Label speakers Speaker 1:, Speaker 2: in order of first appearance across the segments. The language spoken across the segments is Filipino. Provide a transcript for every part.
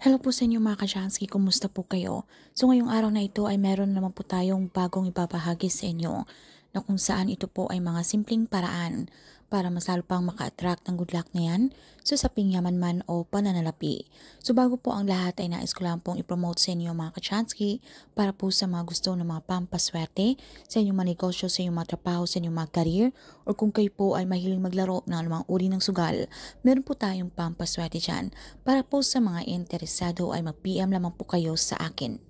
Speaker 1: Hello po sa inyo mga ka-Jansky, kumusta po kayo? So ngayong araw na ito ay meron naman po tayong bagong ibabahagi sa inyo na kung saan ito po ay mga simpleng paraan para mas lalo pang maka-attract ng good luck na yan sa saping yaman man o pananalapi. So bago po ang lahat ay nais ko lang pong ipromote sa inyo mga ka-Jansky para po sa mga gusto ng mga pampaswerte sa inyong mga negosyo, sa inyong mga trabaho, sa inyong mga career, o kung kayo po ay mahiling maglaro ng anumang uri ng sugal, meron po tayong pampaswerte dyan. Para po sa mga interesado ay mag-PM lamang po kayo sa akin.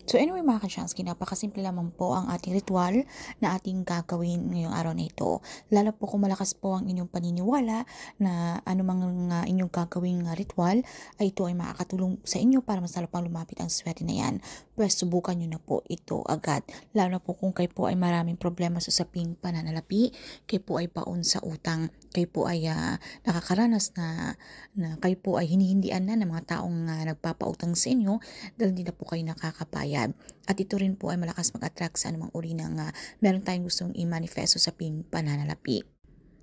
Speaker 1: So anyway mga ka-Jansky, napakasimple lamang po ang ating ritual na ating gagawin ngayong araw na ito. Lalo po kung malakas po ang inyong paniniwala na anumang inyong gagawing ritual ay ito ay makakatulong sa inyo para mas lalo pang lumapit ang swerte na yan. Pues subukan nyo na po ito agad. Lalo na po kung kayo po ay maraming problema sa saping pananalapi, kayo po ay baon sa utang, kayo po ay nakakaranas na kayo po ay hinihindian na ng mga taong nagpapautang sa inyo dahil hindi na po kayo nakakabayad. At ito rin po ay malakas mag-attract sa anumang uri ng meron tayong gustong i-manifesto sa pananalapi.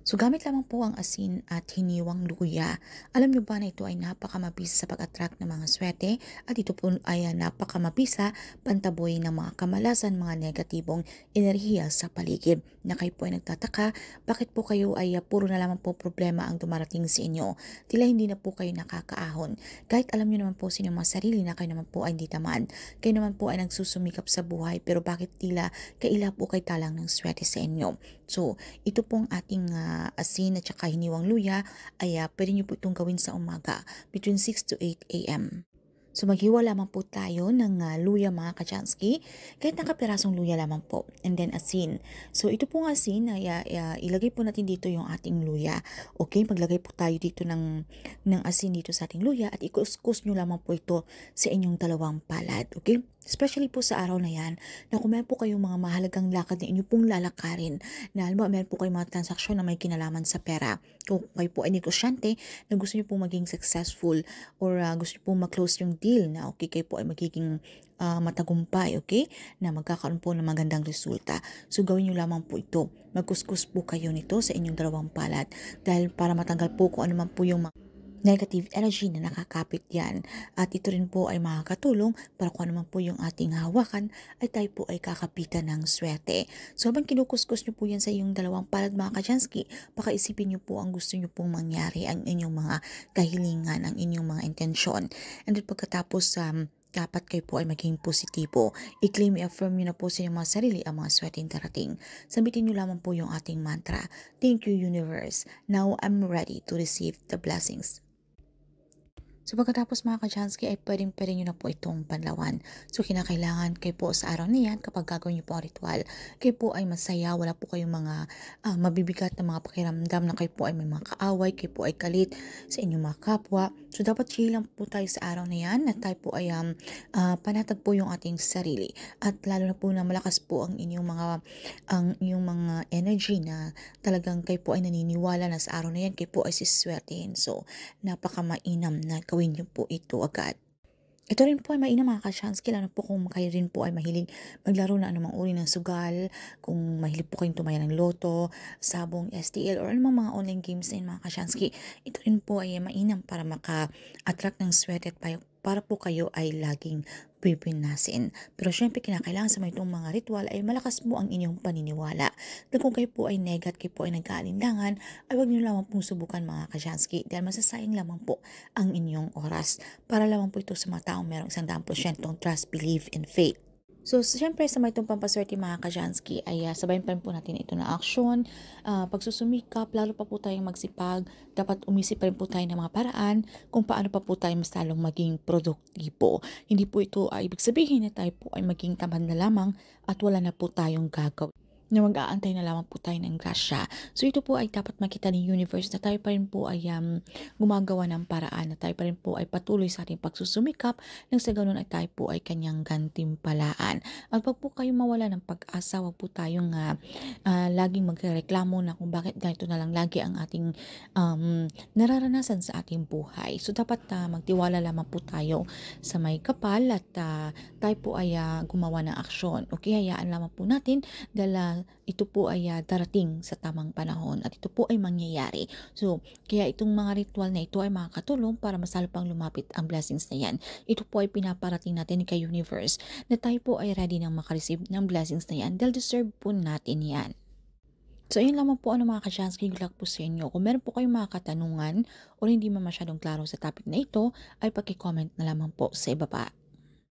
Speaker 1: So gamit lamang po ang asin at hiniwang luya. Alam nyo ba na ito ay napakamabisa sa pag-attract ng mga swerte at ito po ay napakamabisa pantaboy ng mga kamalasan, mga negatibong enerhiya sa paligid. Na kayo po ay nagtataka, bakit po kayo ay puro na lamang po problema ang dumarating sa inyo? Tila hindi na po kayo nakakaahon. Kahit alam nyo naman po sa inyong mga sarili na kayo naman po ay hindi tamad. Kayo naman po ay nagsusumikap sa buhay, pero bakit tila kaila po kay talang ng swerte sa inyo? So ito pong ating asin at saka hiniwang luya ay pwede nyo po itong gawin sa umaga between 6 to 8 a.m. So maghiwa lamang po tayo ng luya mga ka-Jansky, kahit nakapirasong luya lamang po, and then asin. So ito pong asin ay ilagay po natin dito yung ating luya. Okay, maglagay po tayo dito ng asin dito sa ating luya at ikuskus nyo lamang po ito sa inyong dalawang palad. Okay? Especially po sa araw na yan, na kung meron po kayong mga mahalagang lakad na inyo pong lalakarin, na alam mo, meron po kayong mga transaksyon na may kinalaman sa pera. Kung kayo po ay negosyante na gusto nyo pong maging successful or gusto nyo pong mag-close yung deal na okay, kayo po ay magiging matagumpay, okay? Na magkakaroon po ng magandang resulta. So gawin nyo lamang po ito. Magkuskus po kayo nito sa inyong dalawang palad dahil para matanggal po kung ano man po yung negative energy na nakakapit yan. At ito rin po ay makakatulong para kung ano man po yung ating hawakan ay tayo po ay kakapitan ng swerte. So habang kinukuskus nyo po yan sa iyong dalawang palad mga ka-Jansky, baka isipin nyo po ang gusto nyo pong mangyari, ang inyong mga kahilingan, ang inyong mga intensyon. And then pagkatapos dapat kayo po ay maging positibo. I-claim, i-affirm nyo na po sa inyong mga sarili ang mga swerteng darating. Sabitin nyo lamang po yung ating mantra. Thank you, universe. Now I'm ready to receive the blessings. So pagkatapos mga ka-Jansky ay pwedeng nyo na po itong panlawan. So kinakailangan kayo po sa araw na yan, kapag gagawin nyo po ang ritual, kayo po ay masaya, wala po kayong mga mabibigat na mga pakiramdam na kayo po ay may mga kaaway, kayo po ay galit sa inyong mga kapwa. So dapat chill lang po tayo sa araw na yan at tayo po ay panatag po yung ating sarili. At lalo na po na malakas po ang inyong mga energy na talagang kayo po ay naniniwala na sa araw na yan, kayo po ay siswertehin. So napakamainam na gawin niyo po ito agad. Ito rin po ay mainam mga ka-Jansky, lalo po kung kayo rin po ay mahilig maglaro na anumang uri ng sugal, kung mahilig po kayong tumaya ng loto, sabong, STL, or anumang mga online games din mga ka-Jansky. Ito rin po ay mainam para maka-attract ng swerte at para po kayo ay laging pipinasin. Pero syempre kinakailangan sa itong mga ritual ay malakas mo ang inyong paniniwala. Dahil kung kayo po ay negat, kayo po ay nag-aalinlangan, ay huwag niyo lamang pong subukan mga ka-Jansky dahil masasayang lamang po ang inyong oras. Para lamang po ito sa mga taong merong 100% trust, belief, and faith. So, syempre sa may itong pampaswerte mga ka-Jansky ay sabayin pa rin po natin ito na aksyon, pagsusumikap, lalo pa po tayong magsipag, dapat umisip pa rin po tayo ng mga paraan kung paano pa po tayo mas lalong maging produktibo. Hindi po ito ay ibig sabihin na tayo po ay maging tamad na lamang at wala na po tayong gagawin, na mag-aantay na lamang po tayo ng grasya. So ito po ay dapat makita ng universe na tayo pa rin po ay gumagawa ng paraan, na tayo pa rin po ay patuloy sa ating pagsusumikap nang sa ganun ay tayo po ay kanyang gantimpalaan. At pag po kayo mawala ng pag-asa, wag po tayong laging magreklamo na kung bakit ganito na lang lagi ang ating nararanasan sa ating buhay. So dapat magtiwala lamang po tayo sa may kapal at tayo po ay gumawa ng aksyon. Okay, hayaan lamang po natin dahil ito po ay darating sa tamang panahon at ito po ay mangyayari. So, kaya itong mga ritual na ito ay makakatulong para mas lalo pang lumapit ang blessings na yan. Ito po ay pinaparating natin kay universe na tayo po ay ready nang makareceive ng blessings na yan dahil deserve po natin yan. So, ayun lamang po mga ka-Chansky, good luck po sa inyo. Kung meron po kayong mga katanungan o hindi man masyadong klaro sa topic na ito, ay paki-comment na lamang po sa ibaba.